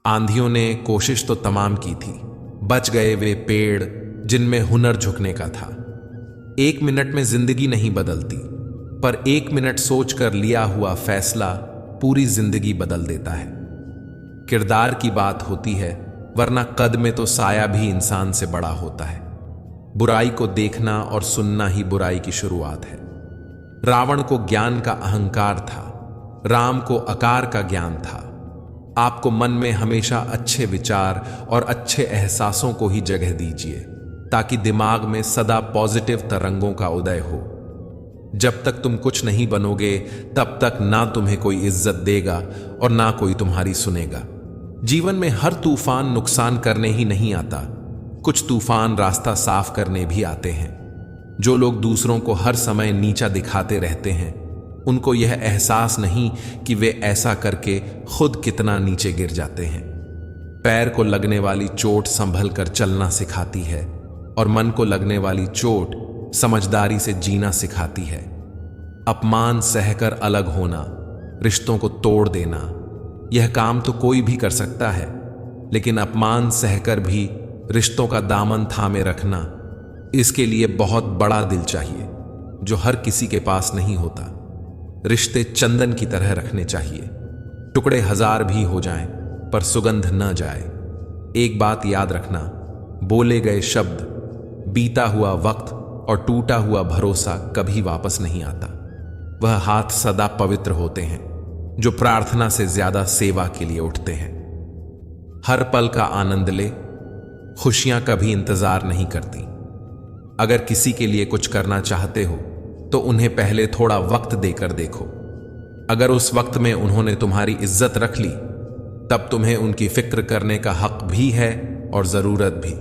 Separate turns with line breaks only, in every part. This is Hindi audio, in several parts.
आंधियों ने कोशिश तो तमाम की थी, बच गए वे पेड़ जिनमें हुनर झुकने का था। 1 मिनट में जिंदगी नहीं बदलती, पर 1 मिनट सोचकर लिया हुआ फैसला पूरी जिंदगी बदल देता है। किरदार की बात होती है, वरना कद में तो साया भी इंसान से बड़ा होता है। बुराई को देखना और सुनना ही बुराई की शुरुआत है। रावण को ज्ञान का अहंकार था, राम को आकार का ज्ञान था। आपको मन में हमेशा अच्छे विचार और अच्छे एहसासों को ही जगह दीजिए, ताकि दिमाग में सदा पॉजिटिव तरंगों का उदय हो। जब तक तुम कुछ नहीं बनोगे, तब तक ना तुम्हें कोई इज्जत देगा और ना कोई तुम्हारी सुनेगा। जीवन में हर तूफान नुकसान करने ही नहीं आता, कुछ तूफान रास्ता साफ करने भी आते हैं। जो लोग दूसरों को हर समय नीचा दिखाते रहते हैं, उनको यह एहसास नहीं कि वे ऐसा करके खुद कितना नीचे गिर जाते हैं। पैर को लगने वाली चोट संभल कर चलना सिखाती है, और मन को लगने वाली चोट समझदारी से जीना सिखाती है। अपमान सहकर अलग होना, रिश्तों को तोड़ देना, यह काम तो कोई भी कर सकता है, लेकिन अपमान सहकर भी रिश्तों का दामन थामे रखना, इसके लिए बहुत बड़ा दिल चाहिए, जो हर किसी के पास नहीं होता। रिश्ते चंदन की तरह रखने चाहिए, टुकड़े 1000 भी हो जाएं, पर सुगंध न जाए। एक बात याद रखना, बोले गए शब्द, बीता हुआ वक्त और टूटा हुआ भरोसा कभी वापस नहीं आता। वह हाथ सदा पवित्र होते हैं जो प्रार्थना से ज्यादा सेवा के लिए उठते हैं। हर पल का आनंद ले, खुशियां कभी इंतजार नहीं करती। अगर किसी के लिए कुछ करना चाहते हो तो उन्हें पहले थोड़ा वक्त देकर देखो। अगर उस वक्त में उन्होंने तुम्हारी इज्जत रख ली, तब तुम्हें उनकी फिक्र करने का हक भी है और जरूरत भी,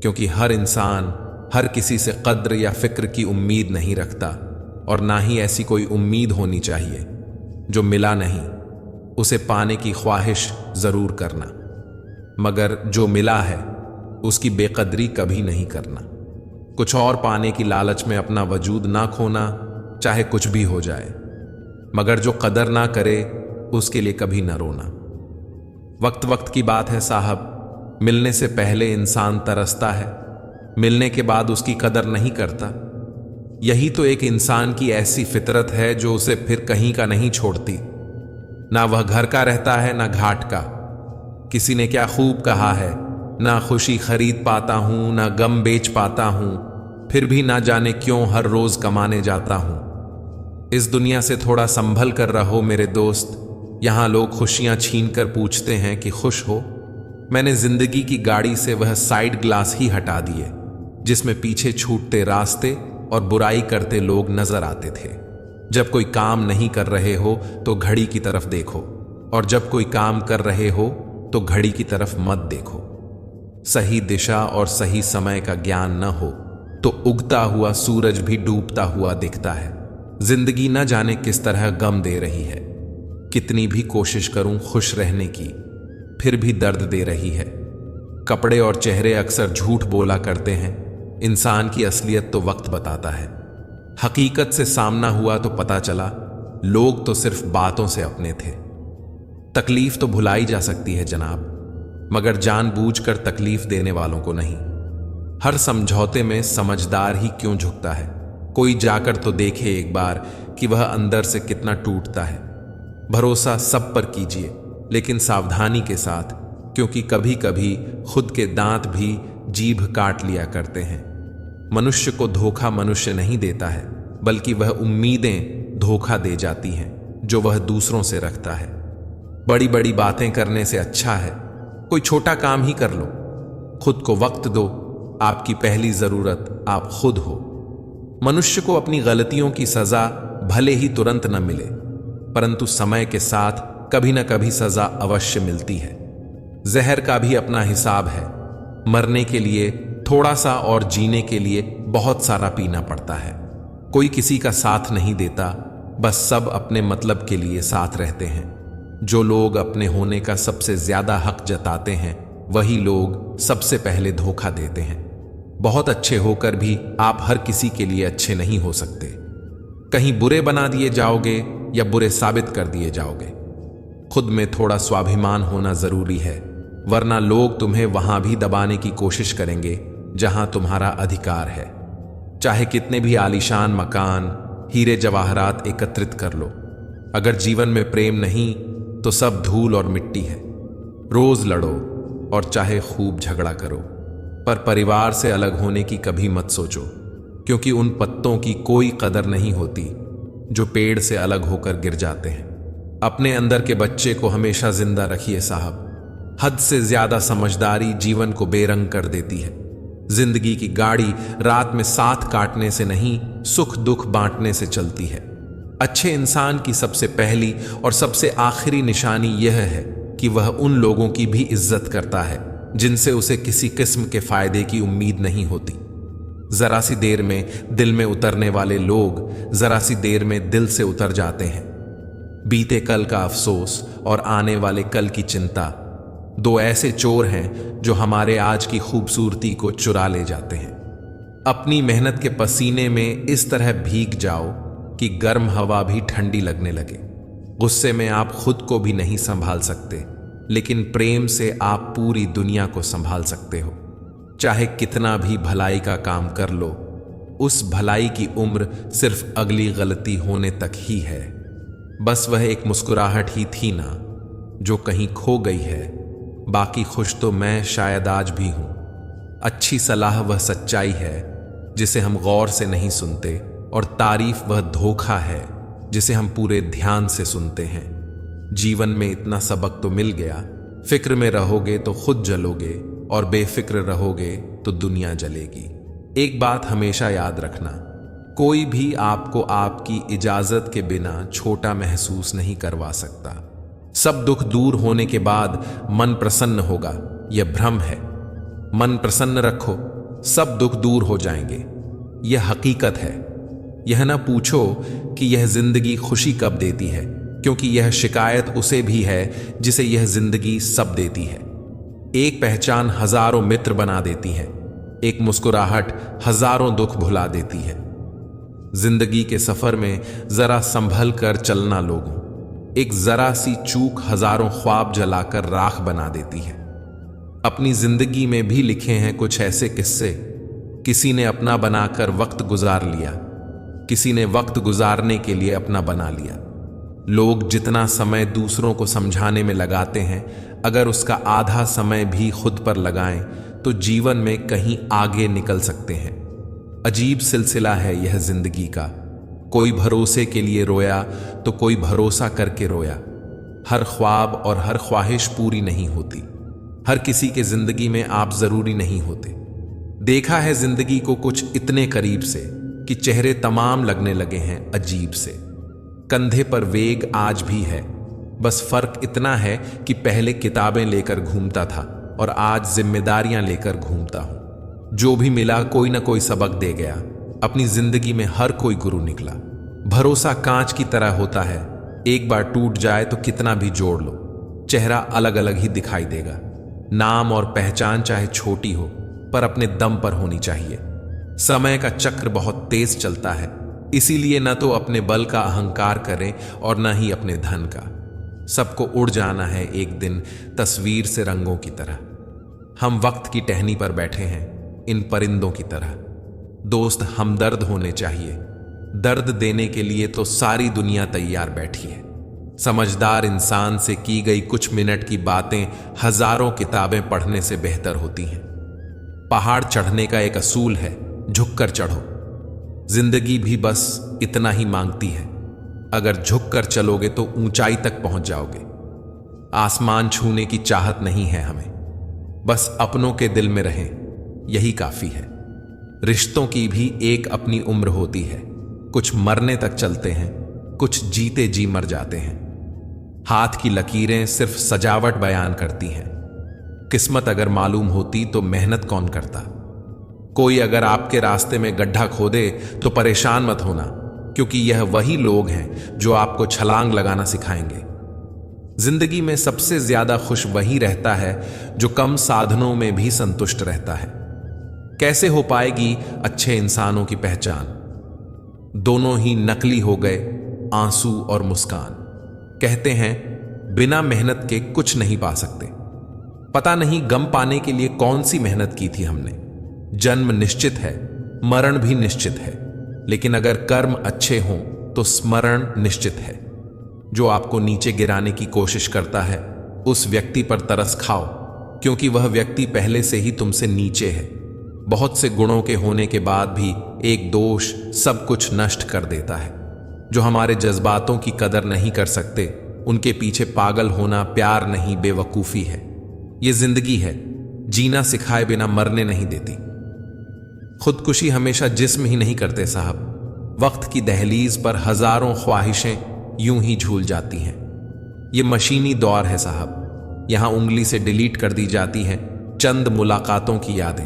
क्योंकि हर इंसान हर किसी से कद्र या फिक्र की उम्मीद नहीं रखता, और ना ही ऐसी कोई उम्मीद होनी चाहिए। जो मिला नहीं उसे पाने की ख्वाहिश जरूर करना, मगर जो मिला है उसकी बेकदरी कभी नहीं करना। कुछ और पाने की लालच में अपना वजूद ना खोना, चाहे कुछ भी हो जाए, मगर जो कदर ना करे उसके लिए कभी ना रोना। वक्त वक्त की बात है साहब, मिलने से पहले इंसान तरसता है, मिलने के बाद उसकी कदर नहीं करता। यही तो एक इंसान की ऐसी फितरत है जो उसे फिर कहीं का नहीं छोड़ती। ना वह घर का रहता है ना घाट का। किसी ने क्या खूब कहा है, ना खुशी खरीद पाता हूं ना गम बेच पाता हूं, फिर भी ना जाने क्यों हर रोज कमाने जाता हूं। इस दुनिया से थोड़ा संभल कर रहो मेरे दोस्त, यहां लोग खुशियां छीन कर पूछते हैं कि खुश हो। मैंने जिंदगी की गाड़ी से वह साइड ग्लास ही हटा दिए जिसमें पीछे छूटते रास्ते और बुराई करते लोग नजर आते थे। जब कोई काम नहीं कर रहे हो तो घड़ी की तरफ देखो, और जब कोई काम कर रहे हो तो घड़ी की तरफ मत देखो। सही दिशा और सही समय का ज्ञान न हो तो उगता हुआ सूरज भी डूबता हुआ दिखता है। जिंदगी न जाने किस तरह गम दे रही है, कितनी भी कोशिश करूं खुश रहने की, फिर भी दर्द दे रही है। कपड़े और चेहरे अक्सर झूठ बोला करते हैं, इंसान की असलियत तो वक्त बताता है। हकीकत से सामना हुआ तो पता चला लोग तो सिर्फ बातों से अपने थे। तकलीफ तो भुलाई जा सकती है जनाब, मगर जानबूझकर तकलीफ देने वालों को नहीं। हर समझौते में समझदार ही क्यों झुकता है। कोई जाकर तो देखे एक बार कि वह अंदर से कितना टूटता है। भरोसा सब पर कीजिए, लेकिन सावधानी के साथ, क्योंकि कभी कभी खुद के दांत भी जीभ काट लिया करते हैं। मनुष्य को धोखा मनुष्य नहीं देता है, बल्कि वह उम्मीदें धोखा दे जाती हैं जो वह दूसरों से रखता है। बड़ी बड़ी बातें करने से अच्छा है कोई छोटा काम ही कर लो। खुद को वक्त दो, आपकी पहली जरूरत आप खुद हो। मनुष्य को अपनी गलतियों की सजा भले ही तुरंत न मिले, परंतु समय के साथ कभी न कभी सजा अवश्य मिलती है। जहर का भी अपना हिसाब है। मरने के लिए थोड़ा सा और जीने के लिए बहुत सारा पीना पड़ता है। कोई किसी का साथ नहीं देता, बस सब अपने मतलब के लिए साथ रहते हैं। जो लोग अपने होने का सबसे ज्यादा हक जताते हैं, वही लोग सबसे पहले धोखा देते हैं। बहुत अच्छे होकर भी आप हर किसी के लिए अच्छे नहीं हो सकते। कहीं बुरे बना दिए जाओगे या बुरे साबित कर दिए जाओगे। खुद में थोड़ा स्वाभिमान होना जरूरी है, वरना लोग तुम्हें वहां भी दबाने की कोशिश करेंगे जहां तुम्हारा अधिकार है। चाहे कितने भी आलीशान मकान, हीरे जवाहरात एकत्रित कर लो, अगर जीवन में प्रेम नहीं तो सब धूल और मिट्टी है। रोज लड़ो और चाहे खूब झगड़ा करो, पर परिवार से अलग होने की कभी मत सोचो, क्योंकि उन पत्तों की कोई कदर नहीं होती जो पेड़ से अलग होकर गिर जाते हैं। अपने अंदर के बच्चे को हमेशा जिंदा रखिए साहब। हद से ज्यादा समझदारी जीवन को बेरंग कर देती है। जिंदगी की गाड़ी रात में साथ काटने से नहीं, सुख दुख बांटने से चलती है। अच्छे इंसान की सबसे पहली और सबसे आखिरी निशानी यह है कि वह उन लोगों की भी इज्जत करता है जिनसे उसे किसी किस्म के फायदे की उम्मीद नहीं होती। जरा सी देर में दिल में उतरने वाले लोग जरा सी देर में दिल से उतर जाते हैं। बीते कल का अफसोस और आने वाले कल की चिंता दो ऐसे चोर हैं जो हमारे आज की खूबसूरती को चुरा ले जाते हैं। अपनी मेहनत के पसीने में इस तरह भीग जाओ कि गर्म हवा भी ठंडी लगने लगे। गुस्से में आप खुद को भी नहीं संभाल सकते, लेकिन प्रेम से आप पूरी दुनिया को संभाल सकते हो। चाहे कितना भी भलाई का काम कर लो, उस भलाई की उम्र सिर्फ अगली गलती होने तक ही है। बस वह एक मुस्कुराहट ही थी ना जो कहीं खो गई है। बाकी खुश तो मैं शायद आज भी हूं। अच्छी सलाह वह सच्चाई है जिसे हम गौर से नहीं सुनते, और तारीफ वह धोखा है जिसे हम पूरे ध्यान से सुनते हैं। जीवन में इतना सबक तो मिल गया, फिक्र में रहोगे तो खुद जलोगे और बेफिक्र रहोगे तो दुनिया जलेगी। एक बात हमेशा याद रखना, कोई भी आपको आपकी इजाजत के बिना छोटा महसूस नहीं करवा सकता। सब दुख दूर होने के बाद मन प्रसन्न होगा, यह भ्रम है। मन प्रसन्न रखो, सब दुख दूर हो जाएंगे, यह हकीकत है। यह ना पूछो कि यह जिंदगी खुशी कब देती है, क्योंकि यह शिकायत उसे भी है जिसे यह जिंदगी सब देती है। एक पहचान हजारों मित्र बना देती है, एक मुस्कुराहट हजारों दुख भुला देती है। जिंदगी के सफर में जरा संभल कर चलना लोगों, एक जरा सी चूक हजारों ख्वाब जलाकर राख बना देती है। अपनी जिंदगी में भी लिखे हैं कुछ ऐसे किस्से, किसी ने अपना बनाकर वक्त गुजार लिया, किसी ने वक्त गुजारने के लिए अपना बना लिया। लोग जितना समय दूसरों को समझाने में लगाते हैं, अगर उसका आधा समय भी खुद पर लगाएं तो जीवन में कहीं आगे निकल सकते हैं। अजीब सिलसिला है यह जिंदगी का। कोई भरोसे के लिए रोया तो कोई भरोसा करके रोया। हर ख्वाब और हर ख्वाहिश पूरी नहीं होती। हर किसी के जिंदगी में आप जरूरी नहीं होते। देखा है जिंदगी को कुछ इतने करीब से कि चेहरे तमाम लगने लगे हैं अजीब से। कंधे पर वेग आज भी है, बस फर्क इतना है कि पहले किताबें लेकर घूमता था और आज जिम्मेदारियां लेकर घूमता हूं। जो भी मिला कोई ना कोई सबक दे गया। अपनी जिंदगी में हर कोई गुरु निकला। भरोसा कांच की तरह होता है, एक बार टूट जाए तो कितना भी जोड़ लो, चेहरा अलग अलग ही दिखाई देगा। नाम और पहचान चाहे छोटी हो, पर अपने दम पर होनी चाहिए। समय का चक्र बहुत तेज चलता है, इसीलिए न तो अपने बल का अहंकार करें और न ही अपने धन का। सबको उड़ जाना है एक दिन तस्वीर से रंगों की तरह। हम वक्त की टहनी पर बैठे हैं इन परिंदों की तरह। दोस्त हमदर्द होने चाहिए, दर्द देने के लिए तो सारी दुनिया तैयार बैठी है। समझदार इंसान से की गई कुछ मिनट की बातें हजारों किताबें पढ़ने से बेहतर होती हैं। पहाड़ चढ़ने का एक असूल है, झुककर चढ़ो। जिंदगी भी बस इतना ही मांगती है, अगर झुककर चलोगे तो ऊंचाई तक पहुंच जाओगे। आसमान छूने की चाहत नहीं है हमें, बस अपनों के दिल में रहें, यही काफी है। रिश्तों की भी एक अपनी उम्र होती है, कुछ मरने तक चलते हैं, कुछ जीते जी मर जाते हैं। हाथ की लकीरें सिर्फ सजावट बयान करती हैं। किस्मत अगर मालूम होती तो मेहनत कौन करता। कोई अगर आपके रास्ते में गड्ढा खोदे तो परेशान मत होना, क्योंकि यह वही लोग हैं जो आपको छलांग लगाना सिखाएंगे। जिंदगी में सबसे ज्यादा खुश वही रहता है जो कम साधनों में भी संतुष्ट रहता है। कैसे हो पाएगी अच्छे इंसानों की पहचान? दोनों ही नकली हो गए, आंसू और मुस्कान। कहते हैं बिना मेहनत के कुछ नहीं पा सकते। पता नहीं गम पाने के लिए कौन सी मेहनत की थी हमने। जन्म निश्चित है, मरण भी निश्चित है, लेकिन अगर कर्म अच्छे हों तो स्मरण निश्चित है। जो आपको नीचे गिराने की कोशिश करता है उस व्यक्ति पर तरस खाओ, क्योंकि वह व्यक्ति पहले से ही तुमसे नीचे है। बहुत से गुणों के होने के बाद भी एक दोष सब कुछ नष्ट कर देता है। जो हमारे जज्बातों की कदर नहीं कर सकते, उनके पीछे पागल होना प्यार नहीं, बेवकूफ़ी है। ये जिंदगी है, जीना सिखाए बिना मरने नहीं देती। खुदकुशी हमेशा जिस्म ही नहीं करते साहब। वक्त की दहलीज पर हजारों ख्वाहिशें यूं ही झूल जाती हैं। ये मशीनी दौर है साहब, यहां उंगली से डिलीट कर दी जाती हैं चंद मुलाकातों की यादें।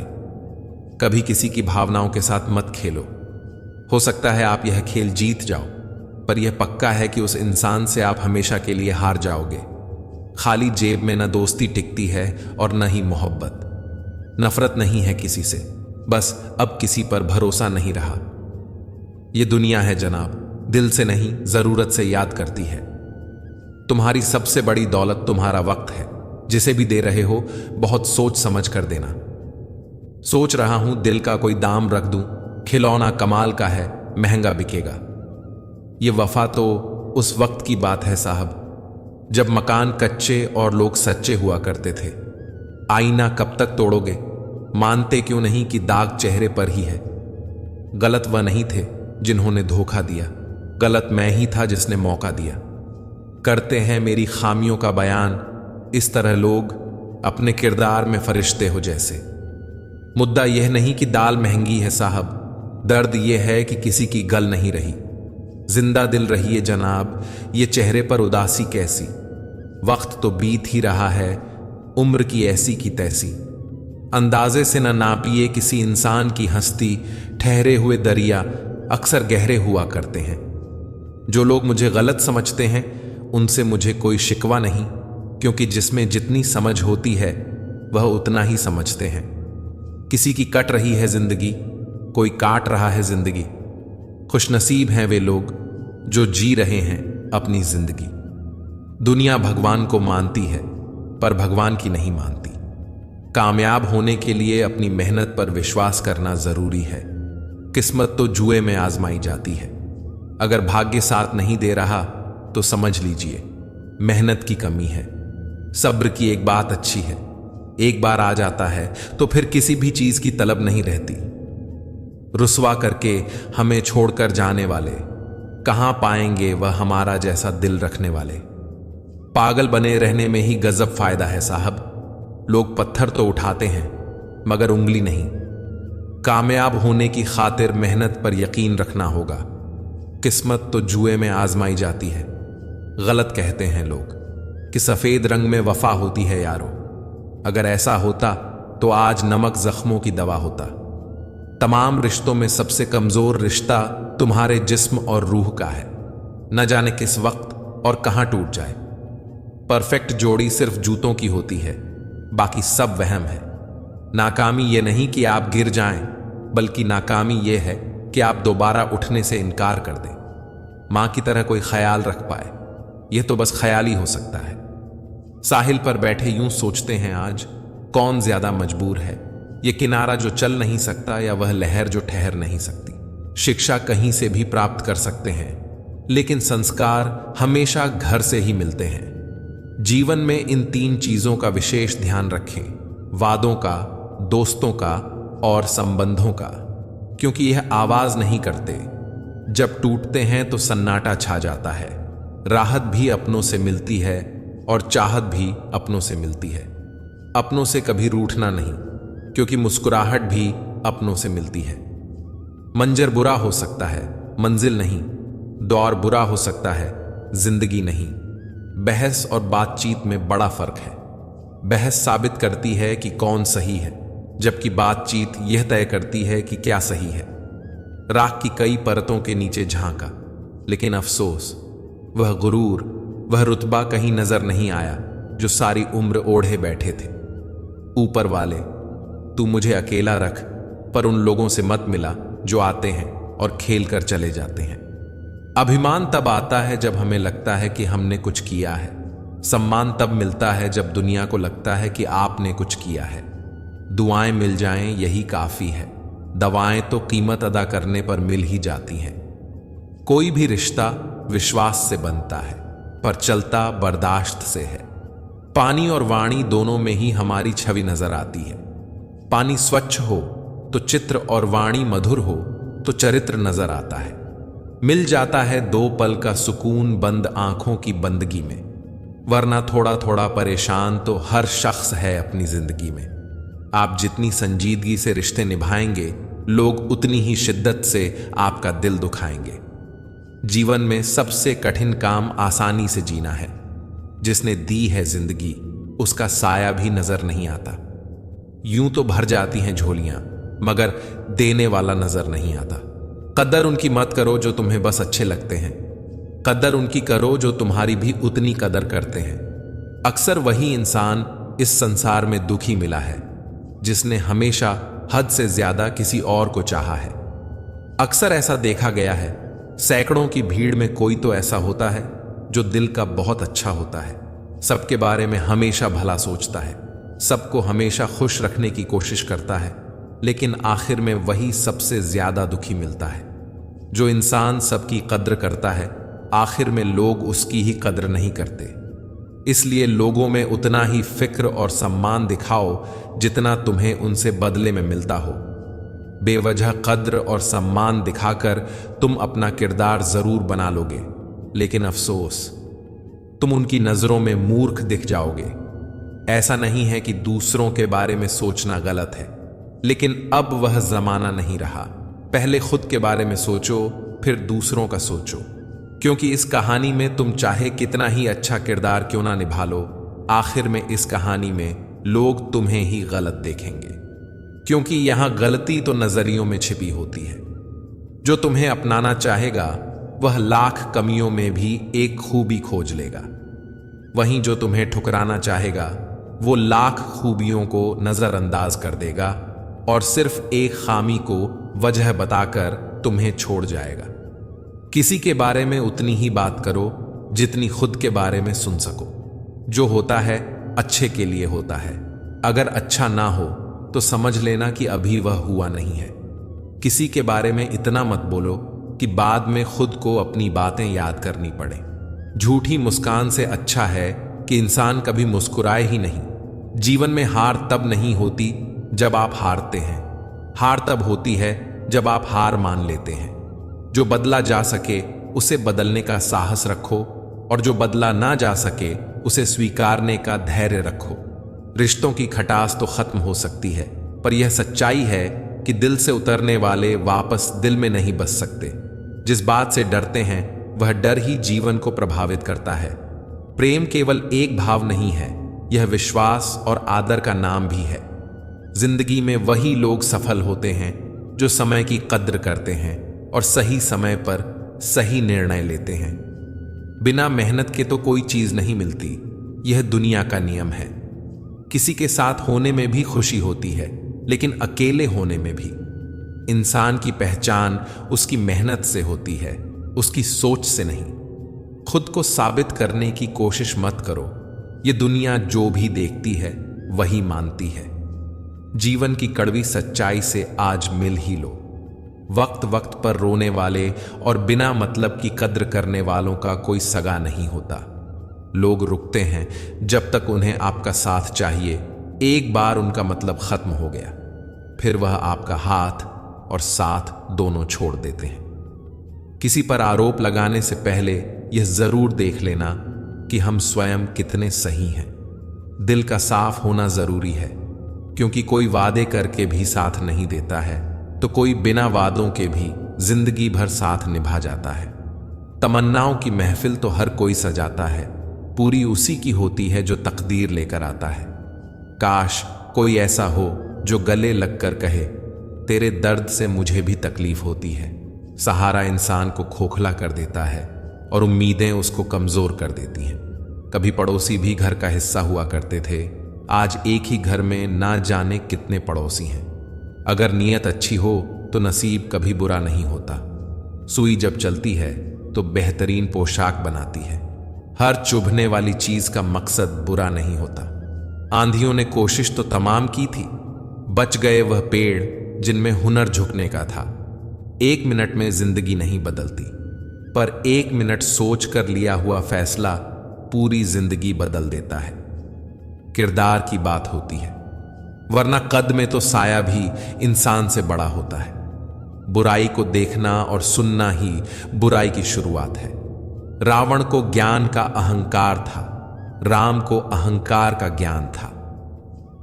कभी किसी की भावनाओं के साथ मत खेलो। हो सकता है आप यह खेल जीत जाओ, पर यह पक्का है कि उस इंसान से आप हमेशा के लिए हार जाओगे। खाली जेब में न दोस्ती टिकती है और न ही मोहब्बत। नफरत नहीं है किसी से, बस अब किसी पर भरोसा नहीं रहा। यह दुनिया है जनाब, दिल से नहीं जरूरत से याद करती है। तुम्हारी सबसे बड़ी दौलत तुम्हारा वक्त है। जिसे भी दे रहे हो बहुत सोच समझ कर देना। सोच रहा हूं दिल का कोई दाम रख दूं, खिलौना कमाल का है, महंगा बिकेगा। ये वफा तो उस वक्त की बात है साहब, जब मकान कच्चे और लोग सच्चे हुआ करते थे। आईना कब तक तोड़ोगे? मानते क्यों नहीं कि दाग चेहरे पर ही है? गलत वह नहीं थे जिन्होंने धोखा दिया, गलत मैं ही था जिसने मौका दिया। करते हैं मेरी खामियों का बयान इस तरह लोग, अपने किरदार में फरिश्ते हो जैसे। मुद्दा यह नहीं कि दाल महंगी है साहब, दर्द यह है कि किसी की गल नहीं रही। जिंदा दिल रहिए जनाब, ये चेहरे पर उदासी कैसी। वक्त तो बीत ही रहा है, उम्र की ऐसी की तैसी। अंदाजे से न नापिए किसी इंसान की हस्ती, ठहरे हुए दरिया अक्सर गहरे हुआ करते हैं। जो लोग मुझे गलत समझते हैं उनसे मुझे कोई शिकवा नहीं, क्योंकि जिसमें जितनी समझ होती है वह उतना ही समझते हैं। किसी की कट रही है जिंदगी, कोई काट रहा है जिंदगी। खुशनसीब हैं वे लोग जो जी रहे हैं अपनी जिंदगी। दुनिया भगवान को मानती है पर भगवान की नहीं मानती। कामयाब होने के लिए अपनी मेहनत पर विश्वास करना जरूरी है। किस्मत तो जुए में आजमाई जाती है। अगर भाग्य साथ नहीं दे रहा तो समझ लीजिए मेहनत की कमी है। सब्र की एक बात अच्छी है, एक बार आ जाता है तो फिर किसी भी चीज की तलब नहीं रहती। रुसवा करके हमें छोड़कर जाने वाले कहां पाएंगे वह हमारा जैसा दिल रखने वाले। पागल बने रहने में ही गजब फायदा है साहब। लोग पत्थर तो उठाते हैं मगर उंगली नहीं। कामयाब होने की खातिर मेहनत पर यकीन रखना होगा। किस्मत तो जुए में आजमाई जाती है। गलत कहते हैं लोग कि सफेद रंग में वफा होती है यारो। अगर ऐसा होता तो आज नमक जख्मों की दवा होता। तमाम रिश्तों में सबसे कमजोर रिश्ता तुम्हारे जिस्म और रूह का है। न जाने किस वक्त और कहां टूट जाए। परफेक्ट जोड़ी सिर्फ जूतों की होती है, बाकी सब वहम है। नाकामी ये नहीं कि आप गिर जाएं, बल्कि नाकामी ये है कि आप दोबारा उठने से इनकार कर दें। मां की तरह कोई ख्याल रख पाए, यह तो बस ख्याल ही हो सकता है। साहिल पर बैठे यूं सोचते हैं आज, कौन ज्यादा मजबूर है, यह किनारा जो चल नहीं सकता या वह लहर जो ठहर नहीं सकती। शिक्षा कहीं से भी प्राप्त कर सकते हैं, लेकिन संस्कार हमेशा घर से ही मिलते हैं। जीवन में इन तीन चीजों का विशेष ध्यान रखें, वादों का, दोस्तों का और संबंधों का, क्योंकि यह आवाज नहीं करते। जब टूटते हैं तो सन्नाटा छा जाता है। राहत भी अपनों से मिलती है और चाहत भी अपनों से मिलती है। अपनों से कभी रूठना नहीं, क्योंकि मुस्कुराहट भी अपनों से मिलती है। मंजर बुरा हो सकता है, मंजिल नहीं। दौर बुरा हो सकता है, जिंदगी नहीं। बहस और बातचीत में बड़ा फर्क है। बहस साबित करती है कि कौन सही है, जबकि बातचीत यह तय करती है कि क्या सही है। राख की कई परतों के नीचे झांका, लेकिन अफसोस वह गुरूर, वह रुतबा कहीं नजर नहीं आया जो सारी उम्र ओढ़े बैठे थे। ऊपर वाले, तू मुझे अकेला रख, पर उन लोगों से मत मिला जो आते हैं और खेल कर चले जाते हैं। अभिमान तब आता है जब हमें लगता है कि हमने कुछ किया है, सम्मान तब मिलता है जब दुनिया को लगता है कि आपने कुछ किया है। दुआएं मिल जाएं यही काफी है, दवाएं तो कीमत अदा करने पर मिल ही जाती हैं। कोई भी रिश्ता विश्वास से बनता है, पर चलता बर्दाश्त से है। पानी और वाणी दोनों में ही हमारी छवि नजर आती है। पानी स्वच्छ हो तो चित्र और वाणी मधुर हो तो चरित्र नजर आता है। मिल जाता है 2 पल का सुकून बंद आंखों की बंदगी में, वरना थोड़ा थोड़ा परेशान तो हर शख्स है अपनी जिंदगी में। आप जितनी संजीदगी से रिश्ते निभाएंगे, लोग उतनी ही शिद्दत से आपका दिल दुखाएंगे। जीवन में सबसे कठिन काम आसानी से जीना है। जिसने दी है जिंदगी, उसका साया भी नजर नहीं आता। यूं तो भर जाती हैं झोलियां, मगर देने वाला नजर नहीं आता। कदर उनकी मत करो जो तुम्हें बस अच्छे लगते हैं, कदर उनकी करो जो तुम्हारी भी उतनी कदर करते हैं। अक्सर वही इंसान इस संसार में दुखी मिला है जिसने हमेशा हद से ज्यादा किसी और को चाहा है। अक्सर ऐसा देखा गया है, सैकड़ों की भीड़ में कोई तो ऐसा होता है जो दिल का बहुत अच्छा होता है, सबके बारे में हमेशा भला सोचता है, सबको हमेशा खुश रखने की कोशिश करता है, लेकिन आखिर में वही सबसे ज्यादा दुखी मिलता है। जो इंसान सबकी कद्र करता है, आखिर में लोग उसकी ही कद्र नहीं करते। इसलिए लोगों में उतना ही फिक्र और सम्मान दिखाओ जितना तुम्हें उनसे बदले में मिलता हो। बेवजह कद्र और सम्मान दिखाकर तुम अपना किरदार जरूर बना लोगे, लेकिन अफसोस तुम उनकी नजरों में मूर्ख दिख जाओगे। ऐसा नहीं है कि दूसरों के बारे में सोचना गलत है, लेकिन अब वह जमाना नहीं रहा। पहले खुद के बारे में सोचो, फिर दूसरों का सोचो, क्योंकि इस कहानी में तुम चाहे कितना ही अच्छा किरदार क्यों ना निभा लो, आखिर में इस कहानी में लोग तुम्हें ही गलत देखेंगे, क्योंकि यहां गलती तो नजरियों में छिपी होती है। जो तुम्हें अपनाना चाहेगा वह लाख कमियों में भी एक खूबी खोज लेगा, वहीं जो तुम्हें ठुकराना चाहेगा वो लाख खूबियों को नजरअंदाज कर देगा और सिर्फ एक खामी को वजह बताकर तुम्हें छोड़ जाएगा। किसी के बारे में उतनी ही बात करो जितनी खुद के बारे में सुन सको। जो होता है अच्छे के लिए होता है, अगर अच्छा ना हो तो समझ लेना कि अभी वह हुआ नहीं है। किसी के बारे में इतना मत बोलो कि बाद में खुद को अपनी बातें याद करनी पड़े। झूठी मुस्कान से अच्छा है कि इंसान कभी मुस्कुराए ही नहीं। जीवन में हार तब नहीं होती जब आप हारते हैं, हार तब होती है जब आप हार मान लेते हैं। जो बदला जा सके उसे बदलने का साहस रखो, और जो बदला ना जा सके उसे स्वीकारने का धैर्य रखो। रिश्तों की खटास तो खत्म हो सकती है, पर यह सच्चाई है कि दिल से उतरने वाले वापस दिल में नहीं बस सकते। जिस बात से डरते हैं वह डर ही जीवन को प्रभावित करता है। प्रेम केवल एक भाव नहीं है, यह विश्वास और आदर का नाम भी है। जिंदगी में वही लोग सफल होते हैं जो समय की कद्र करते हैं और सही समय पर सही निर्णय लेते हैं। बिना मेहनत के तो कोई चीज नहीं मिलती, यह दुनिया का नियम है। किसी के साथ होने में भी खुशी होती है, लेकिन अकेले होने में भी। इंसान की पहचान उसकी मेहनत से होती है, उसकी सोच से नहीं। खुद को साबित करने की कोशिश मत करो, ये दुनिया जो भी देखती है वही मानती है। जीवन की कड़वी सच्चाई से आज मिल ही लो। वक्त वक्त पर रोने वाले और बिना मतलब की कद्र करने वालों का कोई सगा नहीं होता। लोग रुकते हैं जब तक उन्हें आपका साथ चाहिए। एक बार उनका मतलब खत्म हो गया, फिर वह आपका हाथ और साथ दोनों छोड़ देते हैं। किसी पर आरोप लगाने से पहले यह जरूर देख लेना कि हम स्वयं कितने सही हैं। दिल का साफ होना जरूरी है, क्योंकि कोई वादे करके भी साथ नहीं देता है, तो कोई बिना वादों के भी जिंदगी भर साथ निभा जाता है। तमन्नाओं की महफिल तो हर कोई सजाता है, पूरी उसी की होती है जो तकदीर लेकर आता है। काश कोई ऐसा हो जो गले लगकर कहे, तेरे दर्द से मुझे भी तकलीफ होती है। सहारा इंसान को खोखला कर देता है और उम्मीदें उसको कमजोर कर देती हैं। कभी पड़ोसी भी घर का हिस्सा हुआ करते थे, आज एक ही घर में ना जाने कितने पड़ोसी हैं। अगर नीयत अच्छी हो तो नसीब कभी बुरा नहीं होता। सुई जब चलती है तो बेहतरीन पोशाक बनाती है। हर चुभने वाली चीज का मकसद बुरा नहीं होता। आंधियों ने कोशिश तो तमाम की थी, बच गए वह पेड़ जिनमें हुनर झुकने का था। 1 मिनट में जिंदगी नहीं बदलती, पर 1 मिनट सोच कर लिया हुआ फैसला पूरी जिंदगी बदल देता है। किरदार की बात होती है, वरना कद में तो साया भी इंसान से बड़ा होता है। बुराई को देखना और सुनना ही बुराई की शुरुआत है। रावण को ज्ञान का अहंकार था, राम को अहंकार का ज्ञान था।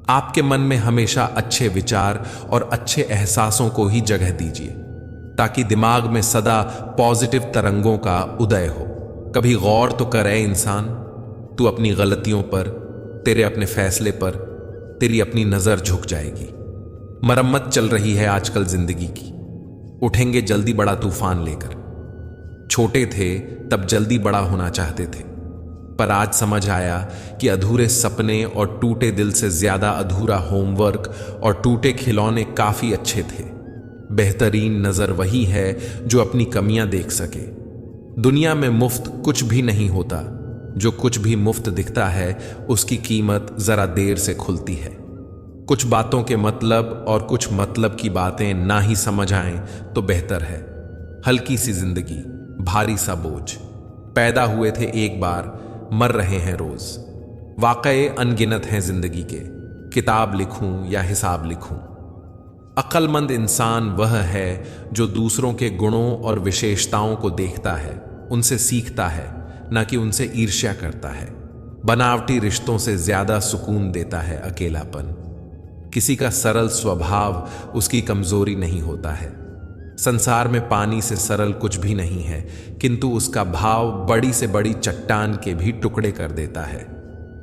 आपके मन में हमेशा अच्छे विचार और अच्छे एहसासों को ही जगह दीजिए, ताकि दिमाग में सदा पॉजिटिव तरंगों का उदय हो। कभी गौर तो करे इंसान, तू अपनी गलतियों पर, तेरे अपने फैसले पर तेरी अपनी नजर झुक जाएगी। मरम्मत चल रही है आजकल जिंदगी की, उठेंगे जल्दी बड़ा तूफान लेकर। छोटे थे तब जल्दी बड़ा होना चाहते थे, पर आज समझ आया कि अधूरे सपने और टूटे दिल से ज्यादा अधूरा होमवर्क और टूटे खिलौने काफी अच्छे थे। बेहतरीन नजर वही है जो अपनी कमियां देख सके। दुनिया में मुफ्त कुछ भी नहीं होता, जो कुछ भी मुफ्त दिखता है उसकी कीमत जरा देर से खुलती है। कुछ बातों के मतलब और कुछ मतलब की बातें ना ही समझ आएं तो बेहतर है। हल्की सी जिंदगी, भारी सा बोझ। पैदा हुए थे एक बार, मर रहे हैं रोज। वाकये अनगिनत हैं जिंदगी के, किताब लिखूं या हिसाब लिखूं। अक्लमंद इंसान वह है जो दूसरों के गुणों और विशेषताओं को देखता है, उनसे सीखता है, ना कि उनसे ईर्ष्या करता है। बनावटी रिश्तों से ज्यादा सुकून देता है अकेलापन। किसी का सरल स्वभाव उसकी कमजोरी नहीं होता है। संसार में पानी से सरल कुछ भी नहीं है, किंतु उसका भाव बड़ी से बड़ी चट्टान के भी टुकड़े कर देता है।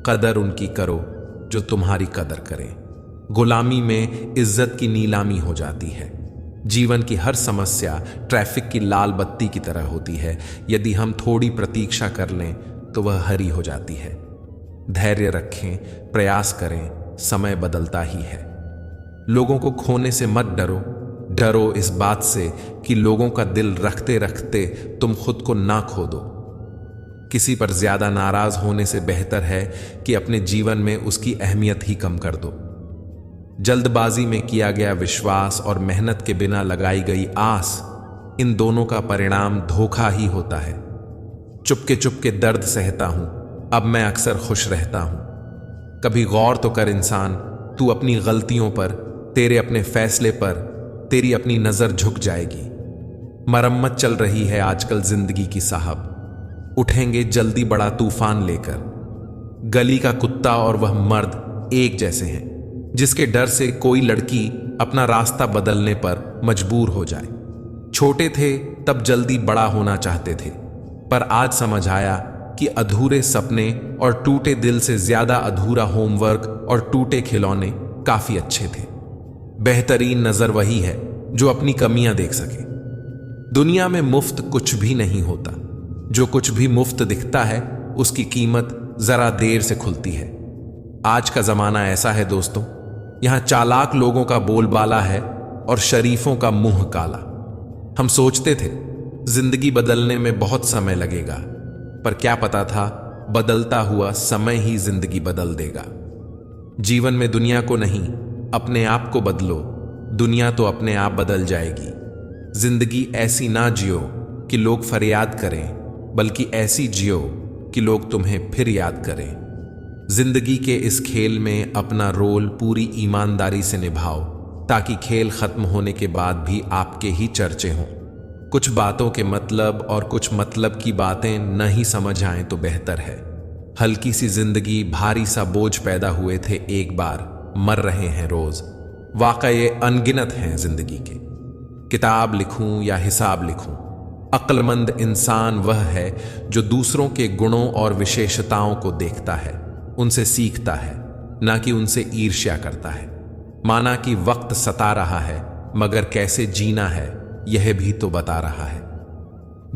कदर उनकी करो जो तुम्हारी कदर करें। गुलामी में इज्जत की नीलामी हो जाती है। जीवन की हर समस्या ट्रैफिक की लाल बत्ती की तरह होती है, यदि हम थोड़ी प्रतीक्षा कर लें तो वह हरी हो जाती है। धैर्य रखें, प्रयास करें, समय बदलता ही है। लोगों को खोने से मत डरो, डरो इस बात से कि लोगों का दिल रखते रखते तुम खुद को ना खो दो। किसी पर ज्यादा नाराज होने से बेहतर है कि अपने जीवन में उसकी अहमियत ही कम कर दो। जल्दबाजी में किया गया विश्वास और मेहनत के बिना लगाई गई आस, इन दोनों का परिणाम धोखा ही होता है। चुपके चुपके दर्द सहता हूं, अब मैं अक्सर खुश रहता हूं। कभी गौर तो कर इंसान, तू अपनी गलतियों पर, तेरे अपने फैसले पर तेरी अपनी नजर झुक जाएगी। मरम्मत चल रही है आजकल जिंदगी की साहब, उठेंगे जल्दी बड़ा तूफान लेकर। गली का कुत्ता और वह मर्द एक जैसे हैं, जिसके डर से कोई लड़की अपना रास्ता बदलने पर मजबूर हो जाए। छोटे थे तब जल्दी बड़ा होना चाहते थे, पर आज समझ आया कि अधूरे सपने और टूटे दिल से ज्यादा अधूरा होमवर्क और टूटे खिलौने काफी अच्छे थे। बेहतरीन नजर वही है जो अपनी कमियां देख सके। दुनिया में मुफ्त कुछ भी नहीं होता, जो कुछ भी मुफ्त दिखता है उसकी कीमत जरा देर से खुलती है। आज का जमाना ऐसा है दोस्तों, यहां चालाक लोगों का बोलबाला है और शरीफों का मुंह काला। हम सोचते थे जिंदगी बदलने में बहुत समय लगेगा, पर क्या पता था बदलता हुआ समय ही जिंदगी बदल देगा। जीवन में दुनिया को नहीं, अपने आप को बदलो, दुनिया तो अपने आप बदल जाएगी। जिंदगी ऐसी ना जियो कि लोग फरियाद करें, बल्कि ऐसी जियो कि लोग तुम्हें फिर याद करें। जिंदगी के इस खेल में अपना रोल पूरी ईमानदारी से निभाओ, ताकि खेल खत्म होने के बाद भी आपके ही चर्चे हों। कुछ बातों के मतलब और कुछ मतलब की बातें नहीं समझ आए तो बेहतर है। हल्की सी जिंदगी, भारी सा बोझ पैदा हुए थे एक बार, मर रहे हैं रोज। वाकये अनगिनत हैं जिंदगी के, किताब लिखूं या हिसाब लिखूं। अक्लमंद इंसान वह है जो दूसरों के गुणों और विशेषताओं को देखता है, उनसे सीखता है, ना कि उनसे ईर्ष्या करता है। माना कि वक्त सता रहा है, मगर कैसे जीना है यह भी तो बता रहा है।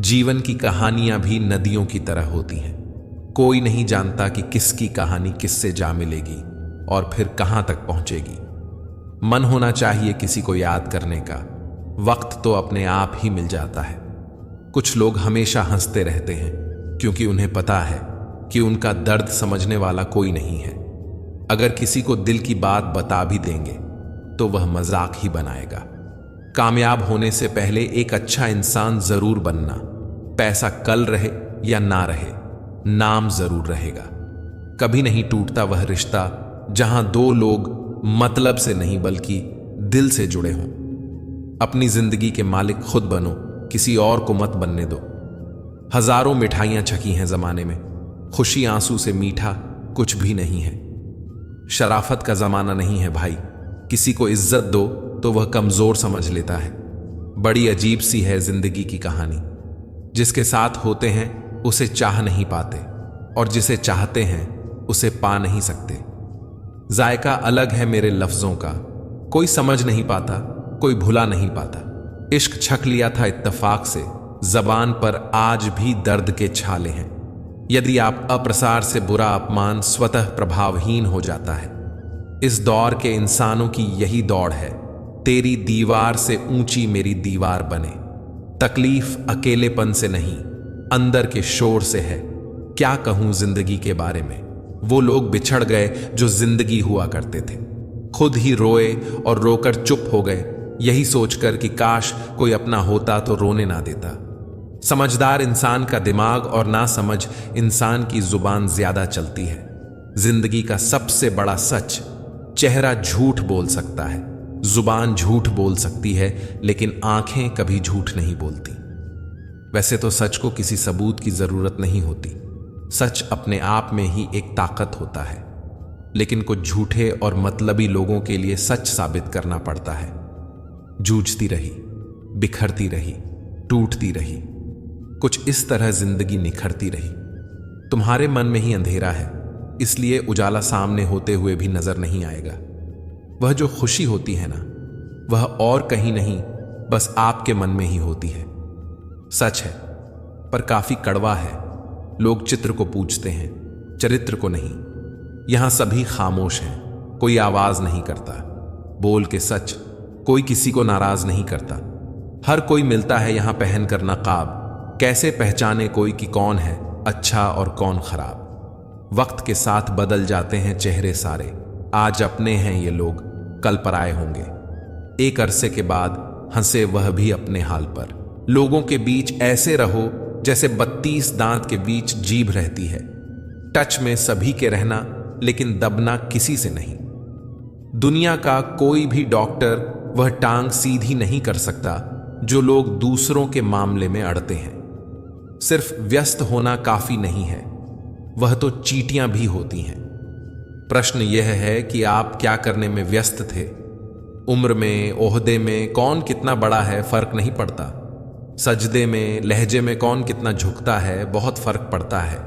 जीवन की कहानियां भी नदियों की तरह होती हैं। कोई नहीं जानता कि किसकी कहानी किससे जा मिलेगी और फिर कहां तक पहुंचेगी। मन होना चाहिए किसी को याद करने का, वक्त तो अपने आप ही मिल जाता है। कुछ लोग हमेशा हंसते रहते हैं क्योंकि उन्हें पता है कि उनका दर्द समझने वाला कोई नहीं है। अगर किसी को दिल की बात बता भी देंगे तो वह मजाक ही बनाएगा। कामयाब होने से पहले एक अच्छा इंसान जरूर बनना। पैसा कल रहे या ना रहे, नाम जरूर रहेगा। कभी नहीं टूटता वह रिश्ता जहां दो लोग मतलब से नहीं बल्कि दिल से जुड़े हों। अपनी जिंदगी के मालिक खुद बनो, किसी और को मत बनने दो। हजारों मिठाइयां छकी हैं जमाने में, खुशी आंसू से मीठा कुछ भी नहीं है। शराफत का जमाना नहीं है भाई, किसी को इज्जत दो तो वह कमजोर समझ लेता है। बड़ी अजीब सी है जिंदगी की कहानी। जिसके साथ होते हैं उसे चाह नहीं पाते, और जिसे चाहते हैं उसे पा नहीं सकते। जायका अलग है मेरे लफ्जों का, कोई समझ नहीं पाता, कोई भुला नहीं पाता। इश्क छक लिया था इत्तेफाक से, जबान पर आज भी दर्द के छाले हैं। यदि आप अप्रसार से बुरा अपमान स्वतः प्रभावहीन हो जाता है। इस दौर के इंसानों की यही दौड़ है, तेरी दीवार से ऊंची मेरी दीवार बने। तकलीफ अकेलेपन से नहीं, अंदर के शोर से है। क्या कहूं जिंदगी के बारे में, वो लोग बिछड़ गए जो जिंदगी हुआ करते थे। खुद ही रोए और रोकर चुप हो गए, यही सोचकर कि काश कोई अपना होता तो रोने ना देता। समझदार इंसान का दिमाग और ना समझ इंसान की जुबान ज्यादा चलती है। जिंदगी का सबसे बड़ा सच, चेहरा झूठ बोल सकता है, जुबान झूठ बोल सकती है, लेकिन आंखें कभी झूठ नहीं बोलती। वैसे तो सच को किसी सबूत की जरूरत नहीं होती, सच अपने आप में ही एक ताकत होता है। लेकिन कुछ झूठे और मतलबी लोगों के लिए सच साबित करना पड़ता है। जूझती रही, बिखरती रही, टूटती रही, कुछ इस तरह जिंदगी निखरती रही। तुम्हारे मन में ही अंधेरा है, इसलिए उजाला सामने होते हुए भी नजर नहीं आएगा। वह जो खुशी होती है ना, वह और कहीं नहीं, बस आपके मन में ही होती है। सच है, पर काफी कड़वा है। लोग चित्र को पूछते हैं, चरित्र को नहीं। यहां सभी खामोश हैं, कोई आवाज नहीं करता। बोल के सच, कोई किसी को नाराज नहीं करता। हर कोई मिलता है यहां पहनकर नकाब। कैसे पहचाने कोई कि कौन है अच्छा और कौन खराब। वक्त के साथ बदल जाते हैं चेहरे सारे। आज अपने हैं ये लोग, कल पराए होंगे। एक अरसे के बाद हंसे वह भी अपने हाल पर। लोगों के बीच ऐसे रहो जैसे 32 दांत के बीच जीभ रहती है। टच में सभी के रहना, लेकिन दबना किसी से नहीं। दुनिया का कोई भी डॉक्टर वह टांग सीधी नहीं कर सकता जो लोग दूसरों के मामले में अड़ते हैं। सिर्फ व्यस्त होना काफी नहीं है, वह तो चींटियां भी होती हैं। प्रश्न यह है कि आप क्या करने में व्यस्त थे। उम्र में, ओहदे में कौन कितना बड़ा है फर्क नहीं पड़ता। सजदे में, लहजे में कौन कितना झुकता है बहुत फर्क पड़ता है।